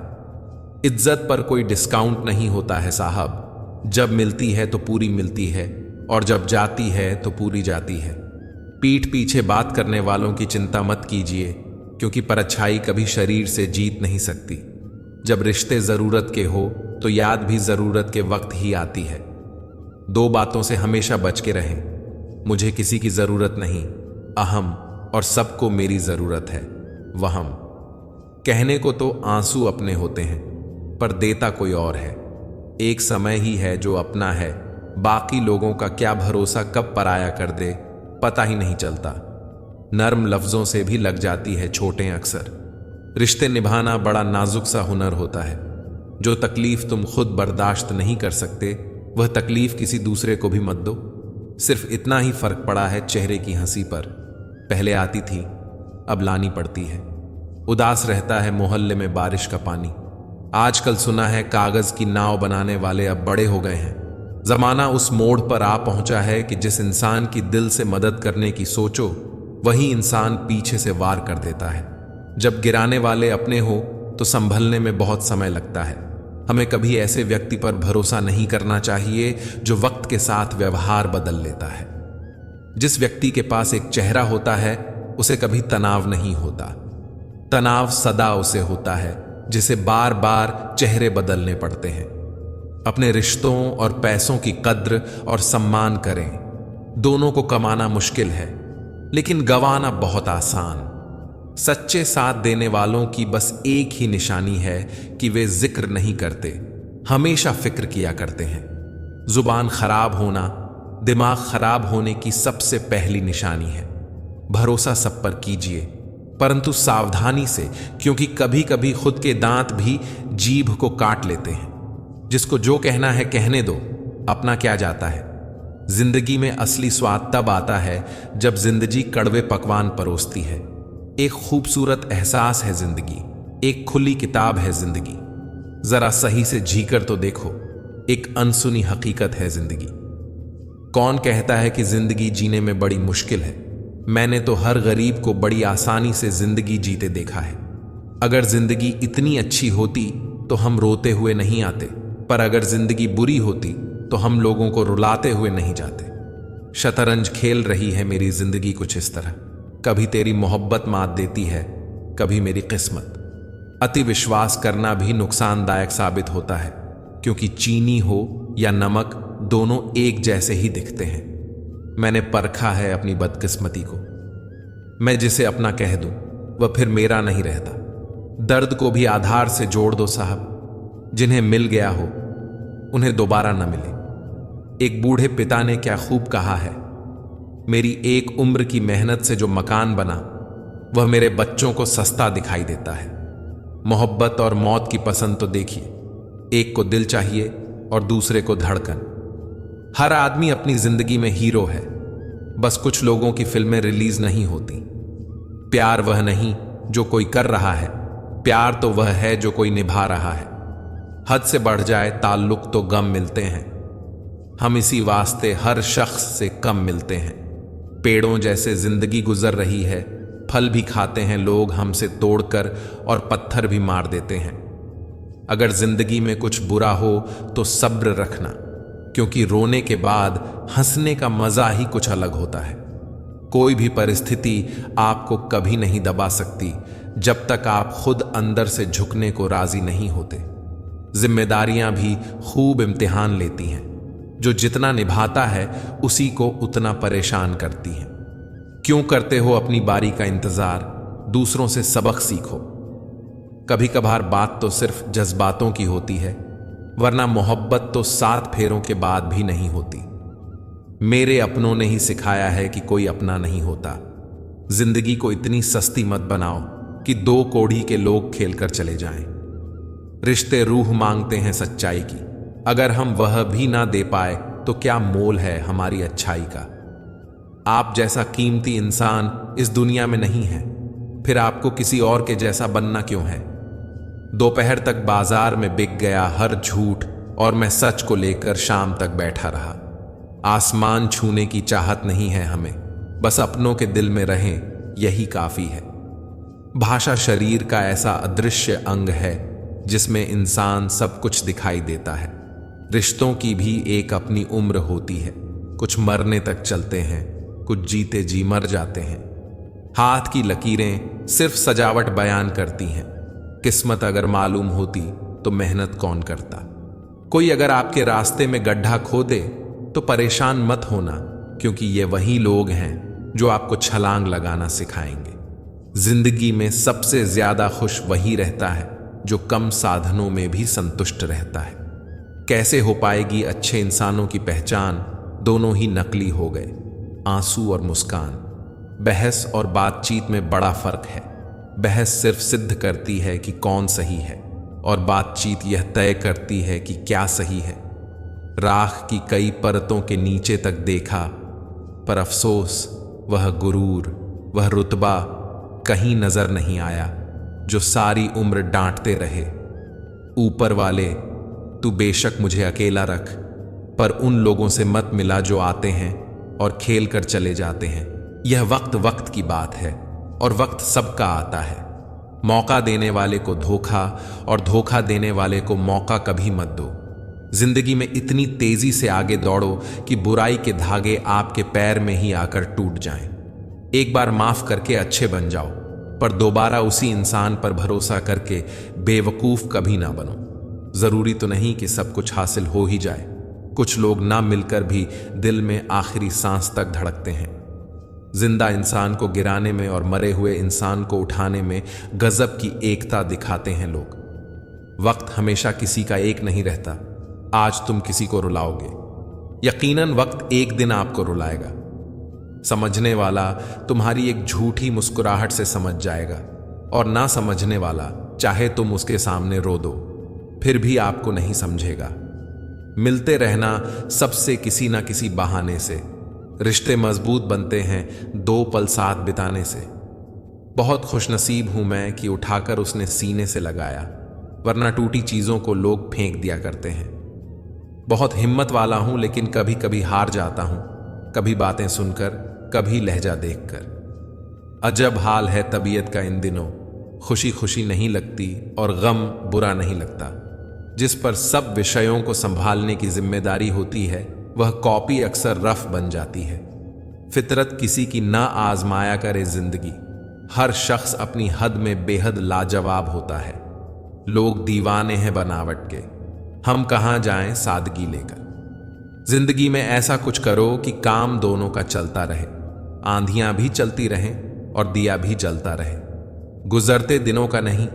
इज्जत पर कोई डिस्काउंट नहीं होता है साहब। जब मिलती है तो पूरी मिलती है, और जब जाती है तो पूरी जाती है। पीठ पीछे बात करने वालों की चिंता मत कीजिए, क्योंकि परछाई कभी शरीर से जीत नहीं सकती। जब रिश्ते जरूरत के हो तो याद भी जरूरत के वक्त ही आती है। दो बातों से हमेशा बच के रहें, मुझे किसी की जरूरत नहीं, अहम, और सबको मेरी जरूरत है, वहम। कहने को तो आंसू अपने होते हैं, पर देता कोई और है। एक समय ही है जो अपना है, बाकी लोगों का क्या भरोसा कब पराया कर दे पता ही नहीं चलता। नर्म लफ्जों से भी लग जाती है चोटें अक्सर। रिश्ते निभाना बड़ा नाजुक सा हुनर होता है। जो तकलीफ तुम खुद बर्दाश्त नहीं कर सकते, वह तकलीफ किसी दूसरे को भी मत दो। सिर्फ इतना ही फर्क पड़ा है चेहरे की हंसी पर। पहले आती थी, अब लानी पड़ती है। उदास रहता है मोहल्ले में बारिश का पानी। आजकल सुना है कागज की नाव बनाने वाले अब बड़े हो गए हैं। जमाना उस मोड़ पर आ पहुंचा है कि जिस इंसान की दिल से मदद करने की सोचो, वही इंसान पीछे से वार कर देता है। जब गिराने वाले अपने हो तो संभलने में बहुत समय लगता है। हमें कभी ऐसे व्यक्ति पर भरोसा नहीं करना चाहिए जो वक्त के साथ व्यवहार बदल लेता है। जिस व्यक्ति के पास एक चेहरा होता है उसे कभी तनाव नहीं होता। तनाव सदा उसे होता है जिसे बार बार चेहरे बदलने पड़ते हैं। अपने रिश्तों और पैसों की कद्र और सम्मान करें। दोनों को कमाना मुश्किल है, लेकिन गंवाना बहुत आसान। सच्चे साथ देने वालों की बस एक ही निशानी है कि वे जिक्र नहीं करते, हमेशा फिक्र किया करते हैं। जुबान खराब होना दिमाग खराब होने की सबसे पहली निशानी है। भरोसा सब पर कीजिए, परंतु सावधानी से, क्योंकि कभी कभी खुद के दांत भी जीभ को काट लेते हैं। जिसको जो कहना है कहने दो, अपना क्या जाता है। जिंदगी में असली स्वाद तब आता है जब जिंदगी कड़वे पकवान परोसती है। एक खूबसूरत एहसास है जिंदगी, एक खुली किताब है जिंदगी। जरा सही से झीकर तो देखो, एक अनसुनी हकीकत है जिंदगी। कौन कहता है कि जिंदगी जीने में बड़ी मुश्किल है? मैंने तो हर गरीब को बड़ी आसानी से जिंदगी जीते देखा है। अगर जिंदगी इतनी अच्छी होती तो हम रोते हुए नहीं आते, पर अगर जिंदगी बुरी होती तो हम लोगों को रुलाते हुए नहीं जाते। शतरंज खेल रही है मेरी जिंदगी कुछ इस तरह, कभी तेरी मोहब्बत मात देती है, कभी मेरी किस्मत। अति विश्वास करना भी नुकसानदायक साबित होता है, क्योंकि चीनी हो या नमक दोनों एक जैसे ही दिखते हैं। मैंने परखा है अपनी बदकिस्मती को। मैं जिसे अपना कह दूं वह फिर मेरा नहीं रहता। दर्द को भी आधार से जोड़ दो साहब, जिन्हें मिल गया हो उन्हें दोबारा न मिले। एक बूढ़े पिता ने क्या खूब कहा है, मेरी एक उम्र की मेहनत से जो मकान बना वह मेरे बच्चों को सस्ता दिखाई देता है। मोहब्बत और मौत की पसंद तो देखिए, एक को दिल चाहिए और दूसरे को धड़कन। हर आदमी अपनी जिंदगी में हीरो है, बस कुछ लोगों की फिल्में रिलीज नहीं होती। प्यार वह नहीं जो कोई कर रहा है, प्यार तो वह है जो कोई निभा रहा है। हद से बढ़ जाए ताल्लुक तो गम मिलते हैं, हम इसी वास्ते हर शख्स से कम मिलते हैं। पेड़ों जैसे जिंदगी गुजर रही है, फल भी खाते हैं लोग हमसे तोड़कर और पत्थर भी मार देते हैं। अगर जिंदगी में कुछ बुरा हो तो सब्र रखना, क्योंकि रोने के बाद हंसने का मजा ही कुछ अलग होता है। कोई भी परिस्थिति आपको कभी नहीं दबा सकती जब तक आप खुद अंदर से झुकने को राजी नहीं होते। जिम्मेदारियां भी खूब इम्तिहान लेती हैं, जो जितना निभाता है उसी को उतना परेशान करती हैं। क्यों करते हो अपनी बारी का इंतजार? दूसरों से सबक सीखो। कभी कभार बात तो सिर्फ जज्बातों की होती है, वरना मोहब्बत तो 7 फेरों के बाद भी नहीं होती। मेरे अपनों ने ही सिखाया है कि कोई अपना नहीं होता। जिंदगी को इतनी सस्ती मत बनाओ कि 2 कौड़ी के लोग खेलकर चले जाएं। रिश्ते रूह मांगते हैं सच्चाई की, अगर हम वह भी ना दे पाए तो क्या मोल है हमारी अच्छाई का। आप जैसा कीमती इंसान इस दुनिया में नहीं है, फिर आपको किसी और के जैसा बनना क्यों है। दोपहर तक बाजार में बिक गया हर झूठ और मैं सच को लेकर शाम तक बैठा रहा। आसमान छूने की चाहत नहीं है हमें, बस अपनों के दिल में रहें यही काफी है। भाषा शरीर का ऐसा अदृश्य अंग है जिसमें इंसान सब कुछ दिखाई देता है। रिश्तों की भी एक अपनी उम्र होती है, कुछ मरने तक चलते हैं, कुछ जीते जी मर जाते हैं। हाथ की लकीरें सिर्फ सजावट बयान करती हैं, किस्मत अगर मालूम होती तो मेहनत कौन करता। कोई अगर आपके रास्ते में गड्ढा खोदे तो परेशान मत होना, क्योंकि ये वही लोग हैं जो आपको छलांग लगाना सिखाएंगे। जिंदगी में सबसे ज्यादा खुश वही रहता है जो कम साधनों में भी संतुष्ट रहता है। कैसे हो पाएगी अच्छे इंसानों की पहचान? दोनों ही नकली हो गए, आंसू और मुस्कान। बहस और बातचीत में बड़ा फर्क है। बहस सिर्फ सिद्ध करती है कि कौन सही है, और बातचीत यह तय करती है कि क्या सही है। राख की कई परतों के नीचे तक देखा, पर अफसोस वह गुरूर, वह रुतबा कहीं नजर नहीं आया जो सारी उम्र डांटते रहे। ऊपर वाले तू बेशक मुझे अकेला रख, पर उन लोगों से मत मिला जो आते हैं और खेल कर चले जाते हैं। यह वक्त की बात है और वक्त सबका आता है। मौका देने वाले को धोखा और धोखा देने वाले को मौका कभी मत दो। जिंदगी में इतनी तेजी से आगे दौड़ो कि बुराई के धागे आपके पैर में ही आकर टूट जाएं। एक बार माफ करके अच्छे बन जाओ, पर दोबारा उसी इंसान पर भरोसा करके बेवकूफ कभी ना बनो। जरूरी तो नहीं कि सब कुछ हासिल हो ही जाए। कुछ लोग ना मिलकर भी दिल में आखिरी सांस तक धड़कते हैं। जिंदा इंसान को गिराने में और मरे हुए इंसान को उठाने में गजब की एकता दिखाते हैं लोग। वक्त हमेशा किसी का एक नहीं रहता। आज तुम किसी को रुलाओगे, यकीनन वक्त एक दिन आपको रुलाएगा। समझने वाला तुम्हारी एक झूठी मुस्कुराहट से समझ जाएगा, और ना समझने वाला चाहे तुम उसके सामने रो दो फिर भी आपको नहीं समझेगा। मिलते रहना सबसे किसी ना किसी बहाने से। रिश्ते मजबूत बनते हैं 2 पल साथ बिताने से। बहुत खुशनसीब हूं मैं कि उठाकर उसने सीने से लगाया, वरना टूटी चीजों को लोग फेंक दिया करते हैं। बहुत हिम्मत वाला हूं, लेकिन कभी कभी हार जाता हूं, कभी बातें सुनकर, कभी लहजा देखकर। अजब हाल है तबीयत का इन दिनों, खुशी खुशी नहीं लगती और गम बुरा नहीं लगता। जिस पर सब विषयों को संभालने की जिम्मेदारी होती है वह कॉपी अक्सर रफ बन जाती है। फितरत किसी की ना आजमाया करे जिंदगी। हर शख्स अपनी हद में बेहद लाजवाब होता है। लोग दीवाने हैं बनावट के, हम कहां जाएं सादगी लेकर। जिंदगी में ऐसा कुछ करो कि काम दोनों का चलता रहे, आंधियां भी चलती रहें और दिया भी जलता रहे। गुजरते दिनों का नहीं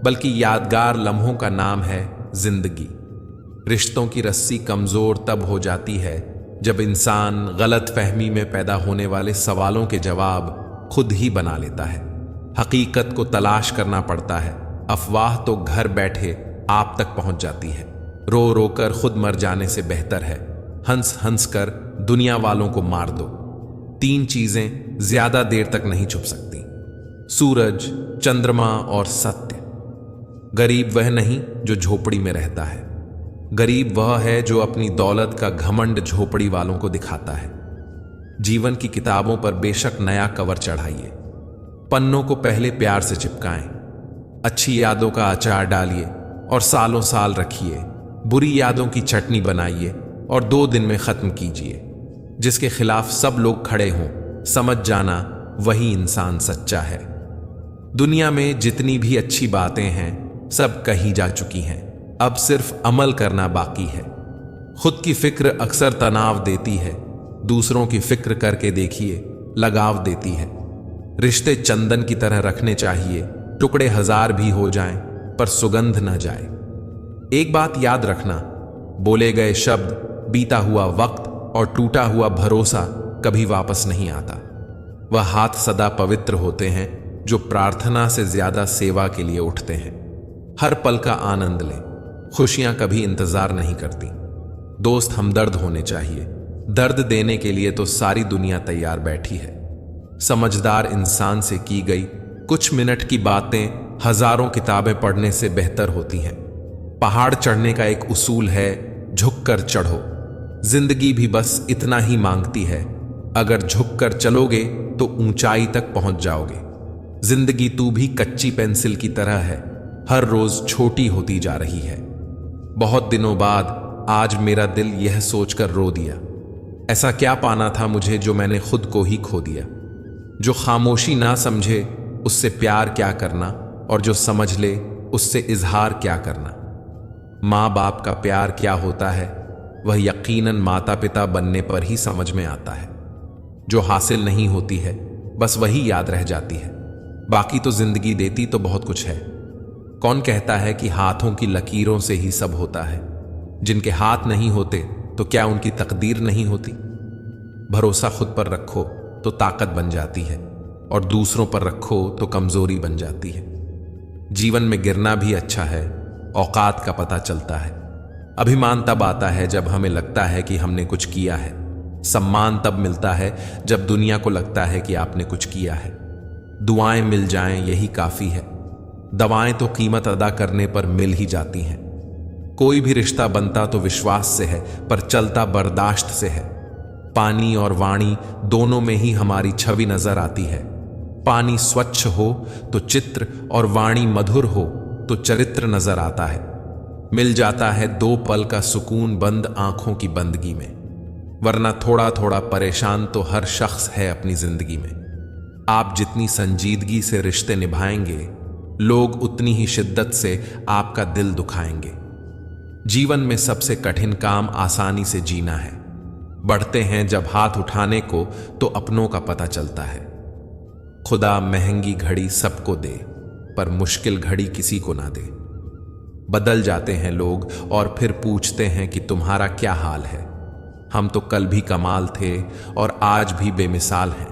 बल्कि यादगार लम्हों का नाम है जिंदगी। रिश्तों की रस्सी कमजोर तब हो जाती है जब इंसान गलत फहमी में पैदा होने वाले सवालों के जवाब खुद ही बना लेता है। हकीकत को तलाश करना पड़ता है, अफवाह तो घर बैठे आप तक पहुंच जाती है। रो रो कर खुद मर जाने से बेहतर है हंस हंस कर दुनिया वालों को मार दो। 3 चीजें ज्यादा देर तक नहीं छुप सकती, सूरज, चंद्रमा और सत्य। गरीब वह नहीं जो झोपड़ी में रहता है, गरीब वह है जो अपनी दौलत का घमंड झोपड़ी वालों को दिखाता है। जीवन की किताबों पर बेशक नया कवर चढ़ाइए, पन्नों को पहले प्यार से चिपकाएं। अच्छी यादों का अचार डालिए और सालों साल रखिए। बुरी यादों की चटनी बनाइए और 2 दिन में खत्म कीजिए। जिसके खिलाफ सब लोग खड़े हों, समझ जाना वही इंसान सच्चा है। दुनिया में जितनी भी अच्छी बातें हैं सब कही जा चुकी हैं, अब सिर्फ अमल करना बाकी है। खुद की फिक्र अक्सर तनाव देती है, दूसरों की फिक्र करके देखिए लगाव देती है। रिश्ते चंदन की तरह रखने चाहिए, टुकड़े 1000 भी हो जाएं पर सुगंध न जाए। एक बात याद रखना, बोले गए शब्द, बीता हुआ वक्त और टूटा हुआ भरोसा कभी वापस नहीं आता। वह हाथ सदा पवित्र होते हैं जो प्रार्थना से ज्यादा सेवा के लिए उठते हैं। हर पल का आनंद लें, खुशियां कभी इंतजार नहीं करती। दोस्त हमदर्द होने चाहिए, दर्द देने के लिए तो सारी दुनिया तैयार बैठी है। समझदार इंसान से की गई कुछ मिनट की बातें हजारों किताबें पढ़ने से बेहतर होती हैं। पहाड़ चढ़ने का एक उसूल है, झुककर चढ़ो। जिंदगी भी बस इतना ही मांगती है, अगर झुककर चलोगे तो ऊंचाई तक पहुंच जाओगे। जिंदगी तू भी कच्ची पेंसिल की तरह है, हर रोज छोटी होती जा रही है। बहुत दिनों बाद आज मेरा दिल यह सोचकर रो दिया, ऐसा क्या पाना था मुझे जो मैंने खुद को ही खो दिया। जो खामोशी ना समझे उससे प्यार क्या करना, और जो समझ ले उससे इजहार क्या करना। माँ बाप का प्यार क्या होता है वह यकीनन माता पिता बनने पर ही समझ में आता है। जो हासिल नहीं होती है बस वही याद रह जाती है, बाकी तो जिंदगी देती तो बहुत कुछ है। कौन कहता है कि हाथों की लकीरों से ही सब होता है। जिनके हाथ नहीं होते तो क्या उनकी तकदीर नहीं होती। भरोसा खुद पर रखो तो ताकत बन जाती है, और दूसरों पर रखो तो कमजोरी बन जाती है। जीवन में गिरना भी अच्छा है, औकात का पता चलता है। अभिमान तब आता है जब हमें लगता है कि हमने कुछ किया है। सम्मान तब मिलता है जब दुनिया को लगता है कि आपने कुछ किया है। दुआएं मिल जाएं यही काफी है, दवाएं तो कीमत अदा करने पर मिल ही जाती हैं। कोई भी रिश्ता बनता तो विश्वास से है, पर चलता बर्दाश्त से है। पानी और वाणी दोनों में ही हमारी छवि नजर आती है। पानी स्वच्छ हो तो चित्र, और वाणी मधुर हो तो चरित्र नजर आता है। मिल जाता है 2 पल का सुकून बंद आंखों की बंदगी में, वरना थोड़ा थोड़ा परेशान तो हर शख्स है अपनी जिंदगी में। आप जितनी संजीदगी से रिश्ते निभाएंगे, लोग उतनी ही शिद्दत से आपका दिल दुखाएंगे। जीवन में सबसे कठिन काम आसानी से जीना है। बढ़ते हैं जब हाथ उठाने को तो अपनों का पता चलता है। खुदा महंगी घड़ी सबको दे, पर मुश्किल घड़ी किसी को ना दे। बदल जाते हैं लोग और फिर पूछते हैं कि तुम्हारा क्या हाल है। हम तो कल भी कमाल थे और आज भी बेमिसाल हैं।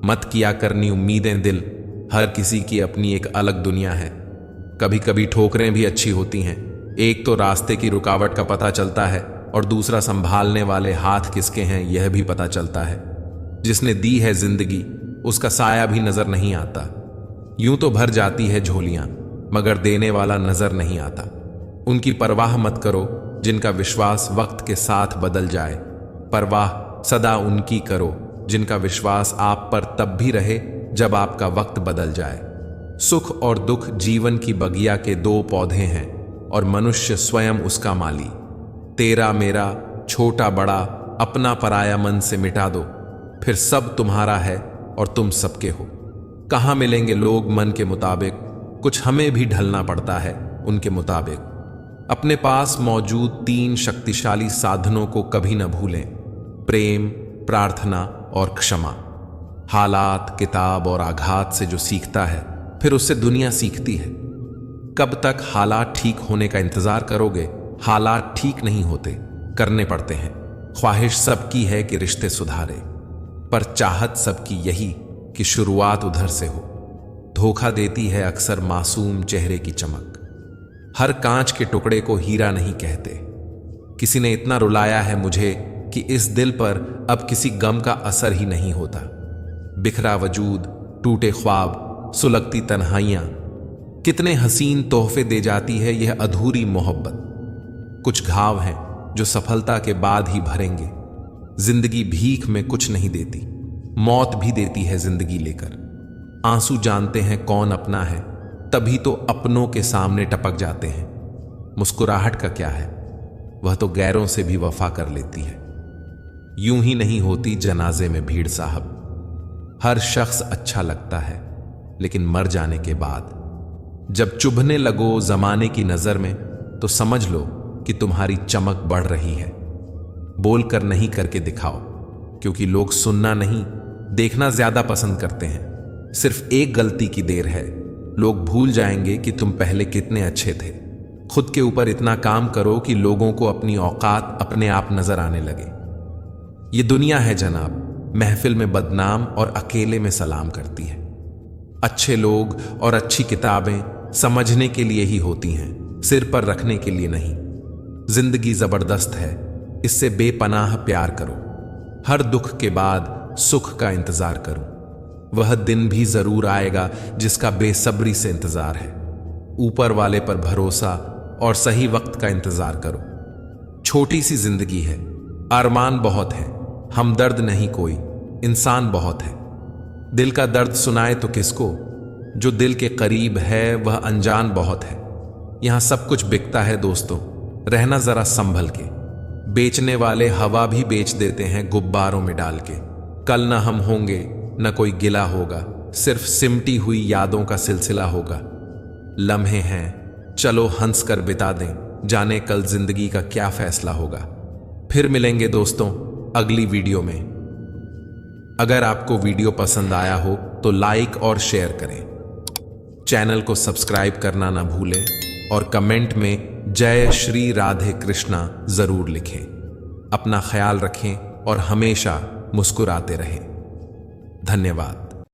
मत किया करनी उम्मीदें दिल, हर किसी की अपनी एक अलग दुनिया है। कभी कभी ठोकरें भी अच्छी होती हैं। एक तो रास्ते की रुकावट का पता चलता है और दूसरा संभालने वाले हाथ किसके हैं यह भी पता चलता है। जिसने दी है जिंदगी उसका साया भी नजर नहीं आता। यूं तो भर जाती है झोलियां, मगर देने वाला नजर नहीं आता। उनकी परवाह मत करो जिनका विश्वास वक्त के साथ बदल जाए। परवाह सदा उनकी करो जिनका विश्वास आप पर तब भी रहे जब आपका वक्त बदल जाए। सुख और दुख जीवन की बगिया के दो पौधे हैं और मनुष्य स्वयं उसका माली। तेरा मेरा, छोटा बड़ा, अपना पराया मन से मिटा दो, फिर सब तुम्हारा है और तुम सबके हो। कहाँ मिलेंगे लोग मन के मुताबिक, कुछ हमें भी ढलना पड़ता है उनके मुताबिक। अपने पास मौजूद 3 शक्तिशाली साधनों को कभी न भूलें: प्रेम, प्रार्थना और क्षमा। हालात, किताब और आघात से जो सीखता है फिर उससे दुनिया सीखती है। कब तक हालात ठीक होने का इंतजार करोगे? हालात ठीक नहीं होते, करने पड़ते हैं। ख्वाहिश सबकी है कि रिश्ते सुधारे, पर चाहत सबकी यही कि शुरुआत उधर से हो। धोखा देती है अक्सर मासूम चेहरे की चमक। हर कांच के टुकड़े को हीरा नहीं कहते। किसी ने इतना रुलाया है मुझे कि इस दिल पर अब किसी गम का असर ही नहीं होता। बिखरा वजूद, टूटे ख्वाब, सुलगती तन्हाइयां, कितने हसीन तोहफे दे जाती है यह अधूरी मोहब्बत। कुछ घाव हैं जो सफलता के बाद ही भरेंगे। जिंदगी भीख में कुछ नहीं देती, मौत भी देती है जिंदगी लेकर। आंसू जानते हैं कौन अपना है, तभी तो अपनों के सामने टपक जाते हैं। मुस्कुराहट का क्या है, वह तो गैरों से भी वफा कर लेती है। यूं ही नहीं होती जनाजे में भीड़ साहब। हर शख्स अच्छा लगता है, लेकिन मर जाने के बाद जब चुभने लगो जमाने की नजर में तो समझ लो कि तुम्हारी चमक बढ़ रही है। बोलकर नहीं करके दिखाओ, क्योंकि लोग सुनना नहीं देखना ज्यादा पसंद करते हैं। सिर्फ एक गलती की देर है, लोग भूल जाएंगे कि तुम पहले कितने अच्छे थे। खुद के ऊपर इतना काम करो कि लोगों को अपनी औकात अपने आप नजर आने लगे। ये दुनिया है जनाब, महफिल में बदनाम और अकेले में सलाम करती है। अच्छे लोग और अच्छी किताबें समझने के लिए ही होती हैं, सिर पर रखने के लिए नहीं। जिंदगी जबरदस्त है, इससे बेपनाह प्यार करो। हर दुख के बाद सुख का इंतजार करो। वह दिन भी जरूर आएगा जिसका बेसब्री से इंतजार है। ऊपर वाले पर भरोसा और सही वक्त का इंतजार करो। छोटी सी जिंदगी है, अरमान बहुत है, हमदर्द नहीं कोई, इंसान बहुत है। दिल का दर्द सुनाए तो किसको, जो दिल के करीब है वह अनजान बहुत है। यहां सब कुछ बिकता है दोस्तों, रहना जरा संभल के। बेचने वाले हवा भी बेच देते हैं गुब्बारों में डाल के। कल न हम होंगे न कोई गिला होगा, सिर्फ सिमटी हुई यादों का सिलसिला होगा। लम्हे हैं, चलो हंस कर बिता दें, जाने कल जिंदगी का क्या फैसला होगा। फिर मिलेंगे दोस्तों अगली वीडियो में। अगर आपको वीडियो पसंद आया हो तो लाइक और शेयर करें। चैनल को सब्सक्राइब करना ना भूलें और कमेंट में जय श्री राधे कृष्णा जरूर लिखें। अपना ख्याल रखें और हमेशा मुस्कुराते रहें। धन्यवाद।